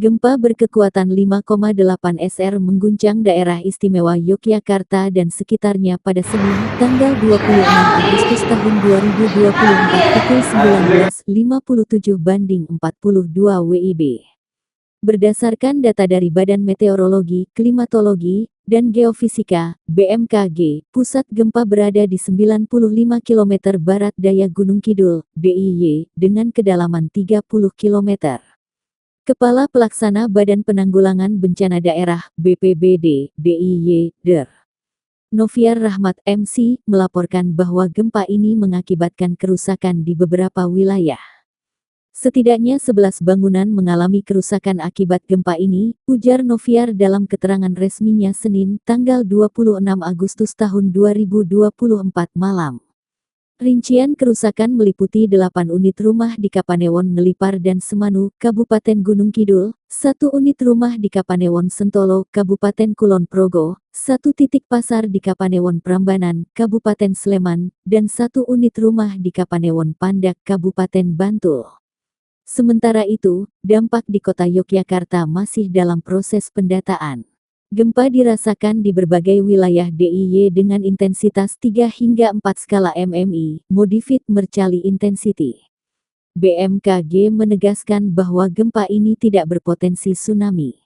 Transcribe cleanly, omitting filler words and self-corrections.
Gempa berkekuatan 5,8 SR mengguncang daerah istimewa Yogyakarta dan sekitarnya pada Senin, tanggal 26 Agustus tahun 2024 pukul 19.57/42 WIB. Berdasarkan data dari Badan Meteorologi, Klimatologi, dan Geofisika, BMKG, pusat gempa berada di 95 km barat daya Gunung Kidul, DIY, dengan kedalaman 30 km. Kepala Pelaksana Badan Penanggulangan Bencana Daerah, BPBD, DIY, Der. Noviar Rahmat MC, melaporkan bahwa gempa ini mengakibatkan kerusakan di beberapa wilayah. Setidaknya 11 bangunan mengalami kerusakan akibat gempa ini, ujar Noviar dalam keterangan resminya Senin, tanggal 26 Agustus tahun 2024 malam. Rincian kerusakan meliputi 8 unit rumah di Kapanewon Ngelipar dan Semanu, Kabupaten Gunung Kidul, 1 unit rumah di Kapanewon Sentolo, Kabupaten Kulon Progo, 1 titik pasar di Kapanewon Prambanan, Kabupaten Sleman, dan 1 unit rumah di Kapanewon Pandak, Kabupaten Bantul. Sementara itu, dampak di kota Yogyakarta masih dalam proses pendataan. Gempa dirasakan di berbagai wilayah DIY dengan intensitas 3 hingga 4 skala MMI, Modified Mercalli Intensity. BMKG menegaskan bahwa gempa ini tidak berpotensi tsunami.